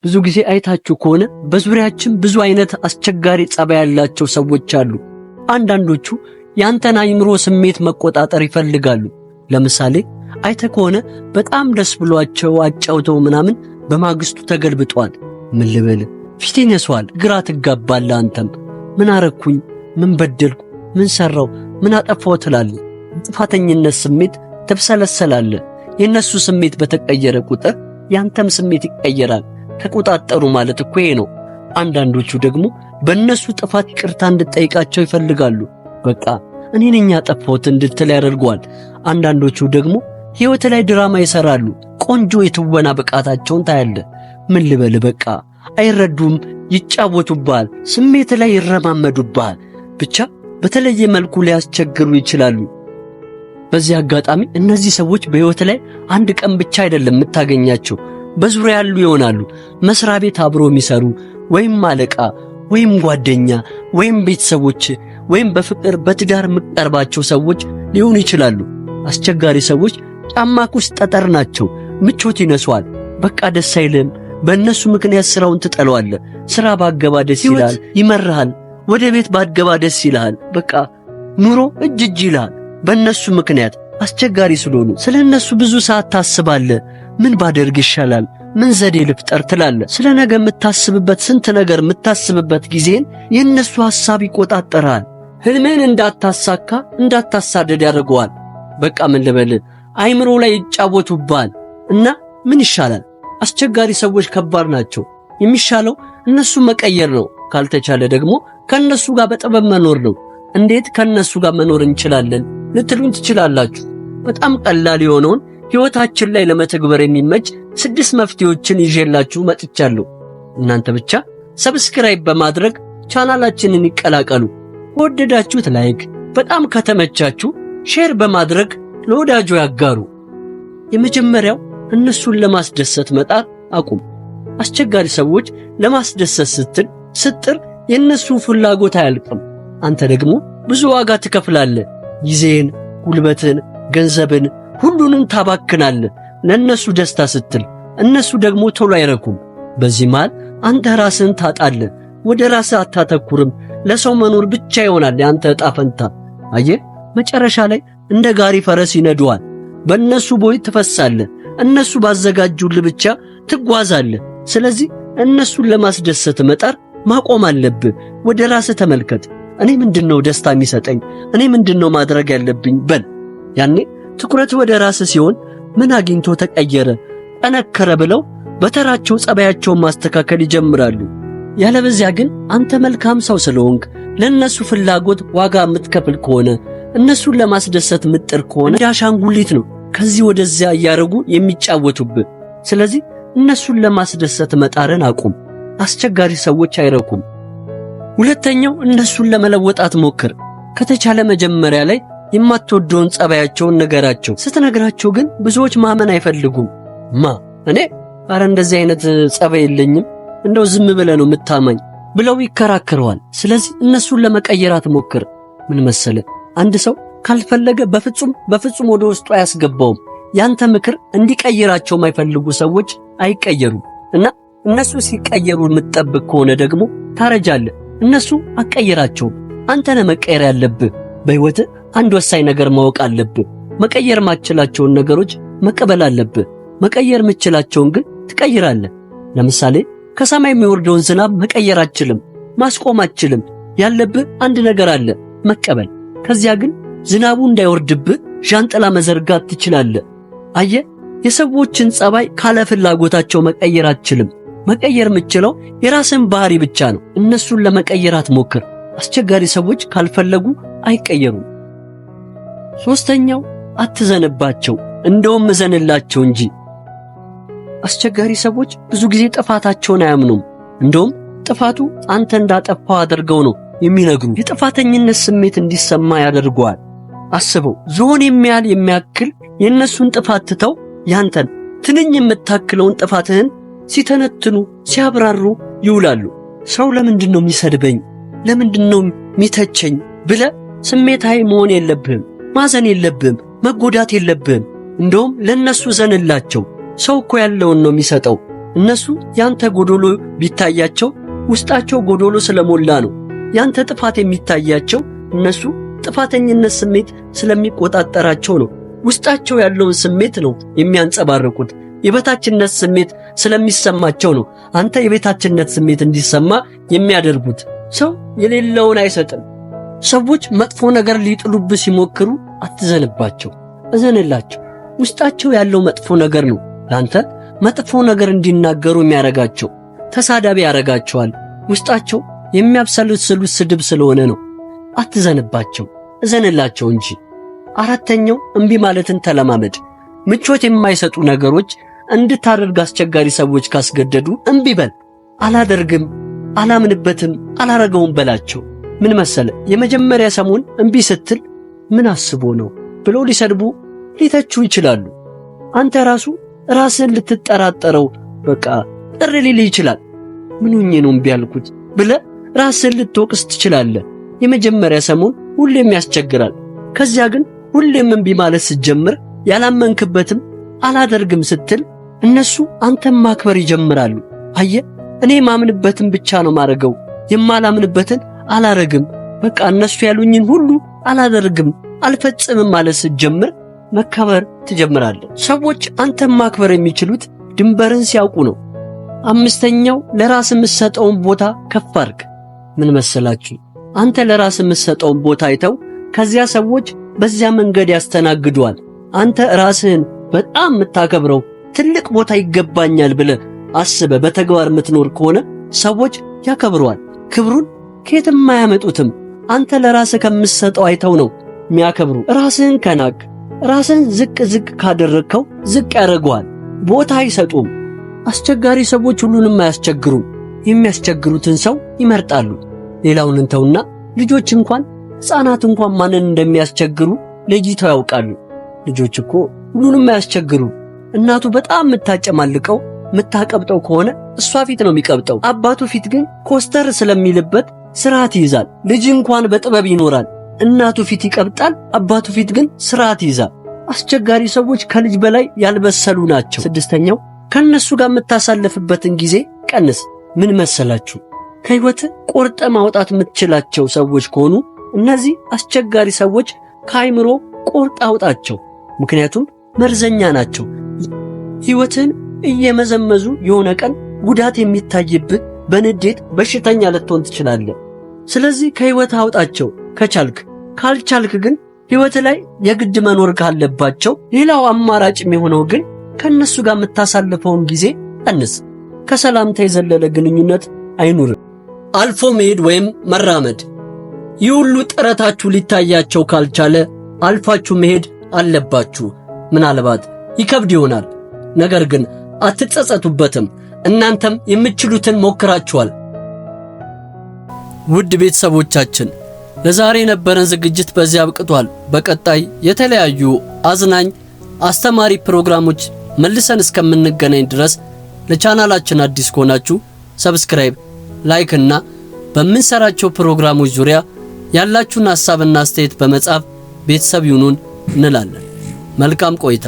ብዙ ጊዜ አይታችሁ ከሆነ በዙሪያችን ብዙ አይነት አስቸጋሪ ጸባይ ያላቸው ሰዎች አሉ። አንዳንዶቹ ያንተን አእምሮ ስሜት መቆጣጠር ይፈልጋሉ። ለምሳሌ አይተህ ከሆነ በጣም ደስ ብሏቸው አጫውተው ምናምን በማግስቱ ተገልብጧል። ምን ልበል ፊቴን ያስዋል፣ ግራ ትጋባለህ። አንተም ምን አረኩኝ፣ ምን በደልኩ፣ ምን ሰራው፣ ምን አጠፋው ትላለህ። ጥፋተኝነት ስሜት ተብሰለሰላለህ። የነሱ ስሜት በተቀየረ ቁጥር ያንተም ስሜት ይቀየራል። ተቆጣጠሩ ማለት እኮ ይሄ ነው። አንዳንዶቹ ደግሞ በእነሱ ጥፋት ይቅርታ እንድትጠይቃቸው ይፈልጋሉ። በቃ እኔ ነኝ ያጠፋሁት እንድትል ያደርገዋል። አንዳንዶቹ ደግሞ ሕይወት ላይ ድራማ ይሰራሉ። ቆንጆ የትወና ብቃታቸውን ታያለህ። ምን ልበል በቃ አይረዱም፣ ይጫወቱብሃል፣ ስሜት ላይ ይረማመዱብሃል። ብቻ በተለየ መልኩ ሊያስቸግሩ ይችላሉ። በዚህ አጋጣሚ እነዚህ ሰዎች በሕይወት ላይ አንድ ቀን ብቻ አይደለም የምታገኛቸው፣ በዙሪያ ያሉ ይሆናሉ። መስሪያ ቤት አብሮ የሚሰሩ ወይም አለቃ ወይም ጓደኛ ወይም ቤተሰቦች ወይም በፍቅር በትዳር የምትቀርባቸው ሰዎች ሊሆኑ ይችላሉ። አስቸጋሪ ሰዎች ጫማክ ውስጥ ጠጠር ናቸው። ምቾት ይነሷል። በቃ ደስ አይልም። በእነሱ ምክንያት ስራውን ትጠለዋለህ። ስራ ባገባ ደስ ይላል፣ ይመርሃል። ወደ ቤት ባገባ ደስ ይልሃል። በቃ ኑሮ እጅ ይልሃል። በእነሱ ምክንያት አስቸጋሪ ስለሆኑ ስለ እነሱ ብዙ ሰዓት ታስባለህ። ምን ባደርግ ይሻላል፣ ምን ዘዴ ልፍጠር ትላለህ። ስለ ነገ የምታስብበት ስንት ነገር የምታስብበት ጊዜን የእነሱ ሐሳብ ይቆጣጠራል። ህልምህን እንዳታሳካ እንዳታሳደድ ያደርገዋል። በቃ ምን ልበል አይምሮ ላይ ይጫወቱብሃል። እና ምን ይሻላል? አስቸጋሪ ሰዎች ከባድ ናቸው። የሚሻለው እነሱ መቀየር ነው። ካልተቻለ ደግሞ ከነሱ ጋር በጥበብ መኖር ነው። እንዴት ከነሱ ጋር መኖር እንችላለን ልትሉኝ ትችላላችሁ። በጣም ቀላል የሆነውን ሕይወታችን ላይ ለመተግበር የሚመች 6 መፍትሄዎችን ይዤላችሁ መጥቻለሁ። እናንተ ብቻ ሰብስክራይብ በማድረግ ቻናላችንን ይቀላቀሉ። ከወደዳችሁት ላይክ፣ በጣም ከተመቻችሁ ሼር በማድረግ ለወዳጆ ያጋሩ። የመጀመሪያው እነሱን ለማስደሰት መጣር አቁም። አስቸጋሪ ሰዎች ለማስደሰት ስትጥር የእነሱ ፍላጎት አያልቅም። አንተ ደግሞ ብዙ ዋጋ ትከፍላለህ። ጊዜን፣ ጉልበትን፣ ገንዘብን ሁሉንም ታባክናለህ ለእነሱ ደስታ ስትል። እነሱ ደግሞ ቶሎ አይረኩም። በዚህ መሃል አንተ ራስን ታጣለህ። ወደ ራስህ አታተኩርም። ለሰው መኖር ብቻ ይሆናል ያንተ ዕጣ ፈንታ። አየህ መጨረሻ ላይ እንደ ጋሪ ፈረስ ይነዱዋል። በእነሱ ቦይ ትፈሳለህ። እነሱ ባዘጋጁልህ ብቻ ትጓዛለህ። ስለዚህ እነሱን ለማስደሰት መጣር ማቆም አለብህ። ወደ ራስህ ተመልከት። እኔ ምንድነው ደስታ የሚሰጠኝ? እኔ ምንድነው ማድረግ ያለብኝ በል። ያኔ ትኩረት ወደ ራስህ ሲሆን ምን አግኝቶ ተቀየረ፣ ጠነከረ ብለው በተራቸው ጸባያቸውን ማስተካከል ይጀምራሉ። ያለበዚያ ግን አንተ መልካም ሰው ስለሆንክ ለነሱ ፍላጎት ዋጋ የምትከፍል ከሆነ እነሱን ለማስደሰት ምጥር ከሆነ እንደ አሻንጉሊት ነው ከዚህ ወደዚያ እያረጉ የሚጫወቱብህ። ስለዚህ እነሱን ለማስደሰት መጣርን አቁም። አስቸጋሪ ሰዎች አይረኩም። ሁለተኛው እነሱን ለመለወጥ አትሞክር። ከተቻለ መጀመሪያ ላይ የማትወደውን ጸባያቸውን ንገራቸው። ስትነግራቸው ግን ብዙዎች ማመን አይፈልጉም። እኔ አረ እንደዚህ አይነት ጸባይ የለኝም እንደው ዝም ብለህ ነው የምታማኝ ብለው ይከራከረዋል። ስለዚህ እነሱን ለመቀየር አትሞክር። ምን መሰለ አንድ ሰው ካልፈለገ በፍጹም ወደ ውስጡ አያስገባውም። ያንተ ምክር እንዲቀይራቸው የማይፈልጉ ሰዎች አይቀየሩም። እና እነሱ ሲቀየሩ የምትጠብቅ ከሆነ ደግሞ ታረጃለህ። እነሱ አትቀይራቸውም። አንተ ነህ መቀየር ያለብህ። በሕይወትህ አንድ ወሳኝ ነገር ማወቅ አለብህ። መቀየር ማትችላቸውን ነገሮች መቀበል አለብህ። መቀየር የምትችላቸውን ግን ትቀይራለህ። ለምሳሌ ከሰማይ የሚወርደውን ዝናብ መቀየር አትችልም፣ ማስቆም አትችልም። ያለብህ አንድ ነገር አለ፣ መቀበል። ከዚያ ግን ዝናቡ እንዳይወርድብህ ዣንጥላ መዘርጋት ትችላለህ። አየህ፣ የሰዎችን ጸባይ ካለ ፍላጎታቸው መቀየር አትችልም። መቀየር የምትችለው የራስን ባህሪ ብቻ ነው። እነሱን ለመቀየር አትሞክር። አስቸጋሪ ሰዎች ካልፈለጉ አይቀየሩም። ሶስተኛው አትዘንባቸው፣ እንደውም እዘንላቸው እንጂ። አስቸጋሪ ሰዎች ብዙ ጊዜ ጥፋታቸውን አያምኑም። እንደውም ጥፋቱ አንተ እንዳጠፋው አድርገው ነው የሚነግሩ። የጥፋተኝነት ስሜት እንዲሰማ ያደርገዋል። አስበው፣ ዝሆን የሚያክል የእነሱን ጥፋት ትተው ያንተን ትንኝ የምታክለውን ጥፋትህን ሲተነትኑ ሲያብራሩ ይውላሉ። ሰው ለምንድነው የሚሰድበኝ፣ ለምንድነው የሚተቸኝ ብለህ ስሜታዊ መሆን የለብህም። ማዘን የለብህም። መጎዳት የለብህም። እንደውም ለነሱ ዘንላቸው። ሰው እኮ ያለውን ነው የሚሰጠው። እነሱ ያንተ ጎዶሎ ቢታያቸው ውስጣቸው ጎዶሎ ስለሞላ ነው። ያንተ ጥፋት የሚታያቸው እነሱ ጥፋተኝነት ስሜት ስለሚቆጣጠራቸው ነው። ውስጣቸው ያለውን ስሜት ነው የሚያንጸባርቁት። የበታችነት ስሜት ስለሚሰማቸው ነው አንተ የበታችነት ስሜት እንዲሰማ የሚያደርጉት። ሰው የሌለውን አይሰጥም። ሰዎች መጥፎ ነገር ሊጥሉብህ ሲሞክሩ አትዘንባቸው፣ እዘንላቸው። ውስጣቸው ያለው መጥፎ ነገር ነው ላንተ መጥፎ ነገር እንዲናገሩ የሚያረጋቸው። ተሳዳቢ ያረጋቸዋል። ውስጣቸው የሚያብሰለስሉት ስድብ ስለሆነ ነው። አትዘንባቸው፣ እዘንላቸው እንጂ። አራተኛው እምቢ ማለትን ተለማመድ። ምቾት የማይሰጡ ነገሮች እንድታደርግ አስቸጋሪ ሰዎች ካስገደዱ እምቢ በል። አላደርግም፣ አላምንበትም፣ አላረገውም በላቸው። ምን መሰለ፣ የመጀመሪያ ሰሞን እምቢ ስትል ምን አስቦ ነው ብለው ሊሰድቡ ሊተቹ ይችላሉ። አንተ ራስህን ልትጠራጠረው በቃ ጥር ሊል ይችላል። ምን ሆኜ ነው እምቢ ያልኩት ብለህ ራስህን ልትወቅስ ትችላለህ። የመጀመሪያ ሰሞን ሁሌም ያስቸግራል። ከዚያ ግን ሁሌም እምቢ ማለት ስትጀምር ያላመንክበትም አላደርግም ስትል እነሱ አንተን ማክበር ይጀምራሉ። አየህ፣ እኔ ማምንበትን ብቻ ነው ማረገው፣ የማላምንበትን አላረግም። በቃ እነሱ ያሉኝን ሁሉ አላደርግም፣ አልፈጽምም ማለት ስትጀምር መከበር ትጀምራለህ። ሰዎች አንተን ማክበር የሚችሉት ድንበርን ሲያውቁ ነው። አምስተኛው ለራስ የምትሰጠውን ቦታ ከፍ አድርግ። ምን መሰላችሁ? አንተ ለራስ የምትሰጠውን ቦታ አይተው ከዚያ ሰዎች በዚያ መንገድ ያስተናግዱዋል። አንተ ራስህን በጣም የምታከብረው ትልቅ ቦታ ይገባኛል ብለህ አስበህ በተግባር የምትኖር ከሆነ ሰዎች ያከብሩዋል። ክብሩን ከየትም አያመጡትም። አንተ ለራስህ ከምትሰጠው አይተው ነው የሚያከብሩ። ራስህን ከናቅ፣ ራስህን ዝቅ ካደረግከው ዝቅ ያደርገዋል፣ ቦታ አይሰጡም። አስቸጋሪ ሰዎች ሁሉንም አያስቸግሩም፣ የሚያስቸግሩትን ሰው ይመርጣሉ። ሌላውን እንተውና ልጆች እንኳን ሕፃናት እንኳን ማንን እንደሚያስቸግሩ ለይተው ያውቃሉ። ልጆች እኮ ሁሉንም አያስቸግሩ። እናቱ በጣም የምታጨማልቀው የምታቀብጠው ከሆነ እሷ ፊት ነው የሚቀብጠው። አባቱ ፊት ግን ኮስተር ስለሚልበት ስርዓት ይይዛል። ልጅ እንኳን በጥበብ ይኖራል፣ እናቱ ፊት ይቀብጣል፣ አባቱ ፊት ግን ስርዓት ይይዛል። አስቸጋሪ ሰዎች ከልጅ በላይ ያልበሰሉ ናቸው። ስድስተኛው ከነሱ ጋር የምታሳልፍበትን ጊዜ ቀንስ። ምን መሰላችሁ? ከህይወት ቆርጠ ማውጣት የምትችላቸው ሰዎች ከሆኑ እነዚህ አስቸጋሪ ሰዎች ከአይምሮ ቆርጠ አውጣቸው። ምክንያቱም መርዘኛ ናቸው። ህይወትን እየመዘመዙ የሆነ ቀን ጉዳት የሚታይብህ በንዴት በሽተኛ ልትሆን ትችላለህ። ስለዚህ ከህይወት አውጣቸው ከቻልክ። ካልቻልክ ግን ህይወት ላይ የግድ መኖር ካለባቸው ሌላው አማራጭ የሚሆነው ግን ከነሱ ጋር የምታሳልፈውን ጊዜ ቀንስ። ከሰላምታ የዘለለ ግንኙነት አይኑር። አልፎ መሄድ ወይም መራመድ። ይህ ሁሉ ጥረታችሁ ሊታያቸው ካልቻለ አልፋችሁ መሄድ አለባችሁ። ምናልባት ይከብድ ይሆናል፣ ነገር ግን አትጸጸቱበትም። እናንተም የምትችሉትን ሞክራችኋል። ውድ ቤተሰቦቻችን ለዛሬ የነበረን ዝግጅት በዚህ አብቅቷል። በቀጣይ የተለያዩ አዝናኝ አስተማሪ ፕሮግራሞች መልሰን እስከምንገናኝ ድረስ ለቻናላችን አዲስ ከሆናችሁ ሰብስክራይብ፣ ላይክ እና በምንሰራቸው ፕሮግራሞች ዙሪያ ያላችሁን ሐሳብና አስተያየት በመጻፍ ቤተሰብ ይሁኑን እንላለን። መልካም ቆይታ።